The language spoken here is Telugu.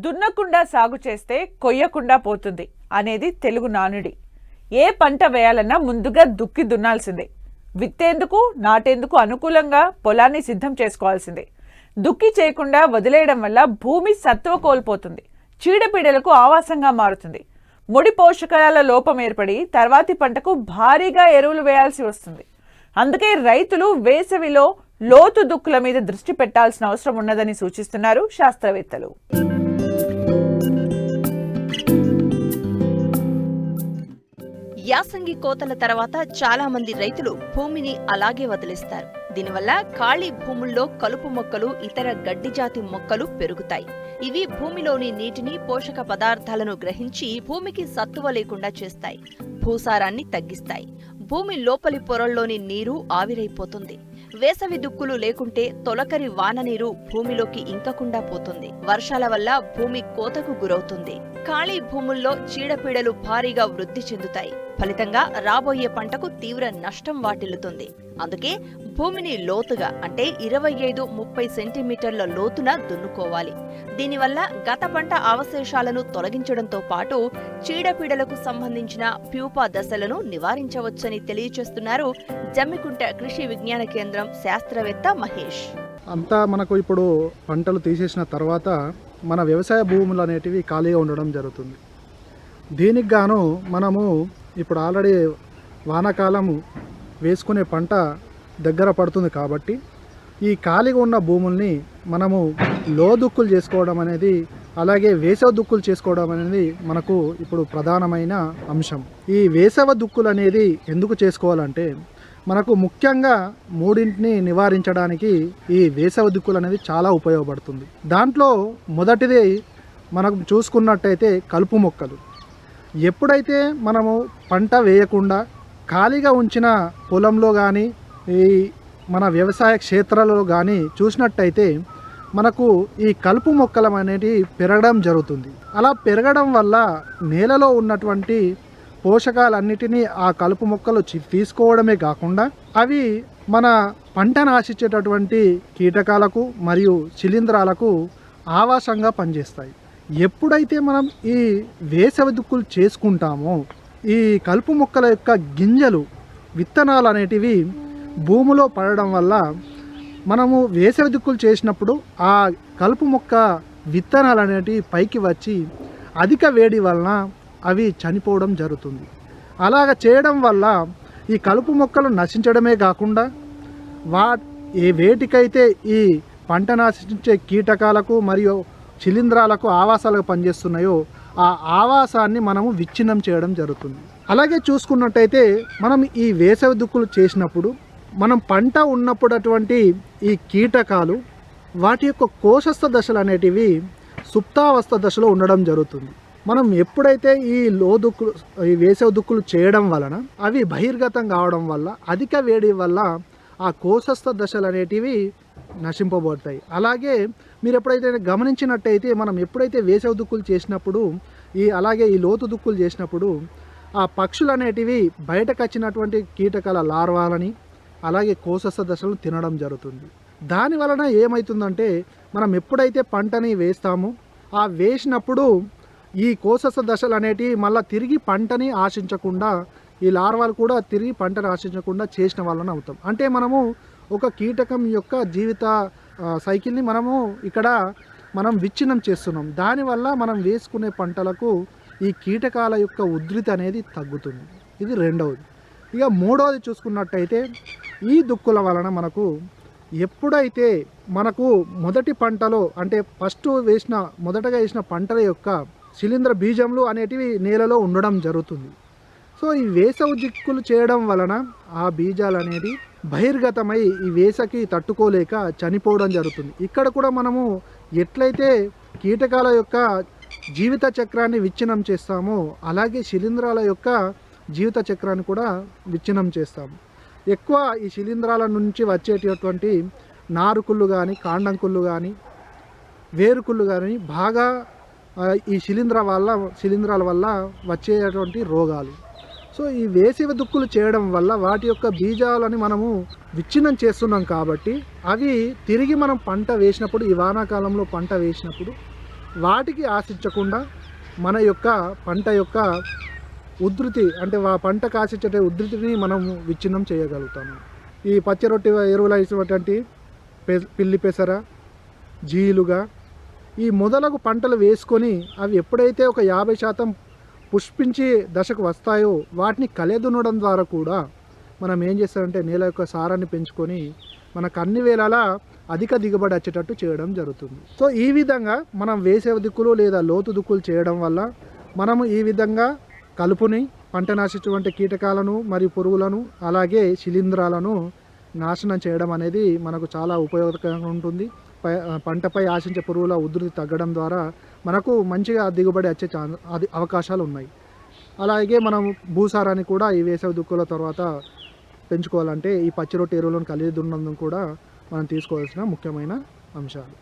దున్నకుండా సాగు చేస్తే కొయ్యకుండా పోతుంది అనేది తెలుగు నానుడి. ఏ పంట వేయాలన్నా ముందుగా దుక్కి దున్నాల్సిందే. విత్తేందుకు నాటేందుకు అనుకూలంగా పొలాన్ని సిద్ధం చేసుకోవాల్సిందే. దుక్కి చేయకుండా వదిలేయడం వల్ల భూమి సత్వ కోల్పోతుంది, చీడపీడలకు ఆవాసంగా మారుతుంది, ముడి పోషకాల లోపం ఏర్పడి తర్వాతి పంటకు భారీగా ఎరువులు వేయాల్సి వస్తుంది. అందుకే రైతులు వేసవిలో లోతు దుక్కుల మీద దృష్టి పెట్టాల్సిన అవసరం ఉన్నదని సూచిస్తున్నారు శాస్త్రవేత్తలు. యాసంగి కోతల తర్వాత చాలా మంది రైతులు భూమిని అలాగే వదిలేస్తారు. దీనివల్ల ఖాళీ భూముల్లో కలుపు మొక్కలు, ఇతర గడ్డి జాతి మొక్కలు పెరుగుతాయి. ఇవి భూమిలోని నీటిని, పోషక పదార్థాలను గ్రహించి భూమికి సత్తువ లేకుండా చేస్తాయి, భూసారాన్ని తగ్గిస్తాయి. భూమి లోపలి పొరల్లోని నీరు ఆవిరైపోతుంది. వేసవి దుక్కులు లేకుంటే తొలకరి వాన నీరు భూమిలోకి ఇంకకుండా పోతుంది. వర్షాల వల్ల భూమి కోతకు గురవుతుంది. ఖాళీ భూముల్లో చీడపీడలు భారీగా వృద్ధి చెందుతాయి. ఫలితంగా రాబోయే పంటకు తీవ్ర నష్టం వాటిల్లుతుంది. అందుకే భూమిని లోతుగా అంటే 25-30 సెంటీమీటర్ల లోతున దున్నుకోవాలి. దీనివల్ల గత పంట అవశేషాలను తొలగించడంతో పాటు చీడపీడలకు సంబంధించిన ప్యూపా దశలను నివారించవచ్చని తెలియచేస్తున్నారు జమ్మికుంట కృషి విజ్ఞాన కేంద్రం శాస్త్రవేత్త మహేష్. అంతా మనకు ఇప్పుడు పంటలు తీసేసిన తర్వాత మన వ్యవసాయ భూములు అనేటివి ఖాళీగా ఉండడం జరుగుతుంది. దీనికి గాను మనము ఇప్పుడు ఆల్రెడీ వానాకాలము వేసుకునే పంట దగ్గర పడుతుంది కాబట్టి ఈ ఖాళీగా ఉన్న భూముల్ని మనము లోదుక్కులు చేసుకోవడం అనేది, అలాగే వేసవ దుక్కులు చేసుకోవడం అనేది మనకు ఇప్పుడు ప్రధానమైన అంశం. ఈ వేసవ దుక్కులు అనేది ఎందుకు చేసుకోవాలంటే మనకు ముఖ్యంగా మూడింటిని నివారించడానికి ఈ వేసవ దుక్కులు అనేది చాలా ఉపయోగపడుతుంది. దాంట్లో మొదటిది మనకు చూసుకున్నట్టయితే కలుపు మొక్కలు. ఎప్పుడైతే మనము పంట వేయకుండా ఖాళీగా ఉంచిన పొలంలో కానీ ఈ మన వ్యవసాయ క్షేత్రాలలో కానీ చూసినట్టయితే మనకు ఈ కలుపు మొక్కలు అనేవి పెరగడం జరుగుతుంది. అలా పెరగడం వల్ల నేలలో ఉన్నటువంటి పోషకాలన్నిటినీ ఆ కలుపు మొక్కలు తీసుకోవడమే కాకుండా అవి మన పంటను ఆశించేటటువంటి కీటకాలకు మరియు శిలీంధ్రాలకు ఆవాసంగా పనిచేస్తాయి. ఎప్పుడైతే మనం ఈ వేసవి దుక్కులు చేసుకుంటామో ఈ కలుపు మొక్కల యొక్క గింజలు, విత్తనాలు అనేటివి భూమిలో పడడం వల్ల మనము వేసవి దుక్కులు చేసినప్పుడు ఆ కలుపు మొక్క విత్తనాలు అనేటివి పైకి వచ్చి అధిక వేడి వలన అవి చనిపోవడం జరుగుతుంది. అలాగ చేయడం వల్ల ఈ కలుపు మొక్కలు నశించడమే కాకుండా ఏ వేటికైతే ఈ పంట నాశించే కీటకాలకు మరియు శిలీంధ్రాలకు ఆవాసాలకు పనిచేస్తున్నాయో ఆ ఆవాసాన్ని మనము విచ్ఛిన్నం చేయడం జరుగుతుంది. అలాగే చూసుకున్నట్టయితే మనం ఈ వేసవి దుక్కులు చేసినప్పుడు మనం పంట ఉన్నప్పుడు అటువంటి ఈ కీటకాలు వాటి యొక్క కోశస్థ దశలు అనేటివి సుప్తావస్థ దశలో ఉండడం జరుగుతుంది. మనం ఎప్పుడైతే ఈ వేసవి దుక్కులు చేయడం వలన అవి బహిర్గతం కావడం వల్ల అధిక వేడి వల్ల ఆ కోశస్థ దశలు అనేటివి నశింపబడతాయి. అలాగే మీరు ఎప్పుడైతే గమనించినట్టయితే మనం ఎప్పుడైతే వేసవి దుక్కులు చేసినప్పుడు అలాగే ఈ లోతు దుక్కులు చేసినప్పుడు ఆ పక్షులు అనేటివి బయటకు వచ్చినటువంటి కీటకాల లార్వాలని అలాగే కోశస్థ దశలను తినడం జరుగుతుంది. దాని వలన ఏమవుతుందంటే మనం ఎప్పుడైతే పంటని వేస్తామో ఆ వేసినప్పుడు ఈ కోశస్థ దశలు అనేటివి మళ్ళీ తిరిగి పంటని ఆశించకుండా ఈ లార్వాలు కూడా తిరిగి పంటను ఆశించకుండా చేసిన వాళ్ళని అవుతాం. అంటే మనము ఒక కీటకం యొక్క జీవిత సైకిల్ని మనం విచ్ఛిన్నం చేస్తున్నాం. దానివల్ల మనం వేసుకునే పంటలకు ఈ కీటకాల యొక్క ఉధృతి అనేది తగ్గుతుంది. ఇది రెండవది. ఇక మూడవది చూసుకున్నట్టయితే ఈ దుక్కుల వలన మనకు ఎప్పుడైతే మనకు మొదటి పంటలో అంటే మొదటగా వేసిన పంటల యొక్క శిలీంధ్ర బీజములు అనేటివి నేలలో ఉండడం జరుగుతుంది. సో ఈ వేసవి దుక్కులు చేయడం వలన ఆ బీజాలు అనేది బహిర్గతమై ఈ వేసకి తట్టుకోలేక చనిపోవడం జరుగుతుంది. ఇక్కడ కూడా మనము ఎట్లయితే కీటకాల యొక్క జీవిత చక్రాన్ని విచ్ఛిన్నం చేస్తామో అలాగే శిలీంధ్రాల యొక్క జీవిత చక్రాన్ని కూడా విచ్ఛిన్నం చేస్తాము. ఎక్కువ ఈ శిలీంధ్రాల నుంచి వచ్చేటటువంటి నారుకుళ్ళు కానీ, కాండంకుళ్ళు కానీ, వేరుకుళ్ళు కానీ బాగా ఈ శిలీంధ్రాల వల్ల వచ్చేటువంటి రోగాలు. సో ఈ వేసవి దుక్కులు చేయడం వల్ల వాటి యొక్క బీజాలని మనము విచ్ఛిన్నం చేస్తున్నాం కాబట్టి అవి తిరిగి మనం పంట వేసినప్పుడు, ఈ వానాకాలంలో పంట వేసినప్పుడు వాటికి ఆశించకుండా మన యొక్క పంట యొక్క ఉధృతి అంటే పంటకు ఆశించే ఉధృతిని మనం విచ్ఛిన్నం చేయగలుగుతాము. ఈ పచ్చి రొట్టె ఎరువులు ఇటువంటి పిల్లి పెసర, జీలుగా ఈ మొదలగు పంటలు వేసుకొని అవి ఎప్పుడైతే ఒక 50% పుష్పించి దశకు వస్తాయో వాటిని కలెదునడం ద్వారా కూడా మనం ఏం చేస్తామంటే నేల యొక్క సారాన్ని పెంచుకొని మనకు అన్ని వేళలా అధిక దిగుబడి వచ్చేటట్టు చేయడం జరుగుతుంది. సో ఈ విధంగా మనం వేసవి దుక్కులు లేదా లోతు దుక్కులు చేయడం వల్ల మనము ఈ విధంగా కలుపుని, పంట నాశించేటువంటి కీటకాలను మరియు పురుగులను అలాగే శిలీంధ్రాలను నాశనం చేయడం అనేది మనకు చాలా ఉపయోగకరంగా ఉంటుంది. పంటపై ఆశించే పురుగుల ఉధృతి తగ్గడం ద్వారా మనకు మంచిగా దిగుబడి వచ్చే అవకాశాలు ఉన్నాయి. అలాగే మనం భూసారాన్ని కూడా ఈ వేసవి దుక్కుల తర్వాత పెంచుకోవాలంటే ఈ పచ్చి రొట్టె ఎరువులను కలిగి దున్నడం కూడా మనం తీసుకోవాల్సిన ముఖ్యమైన అంశాలు.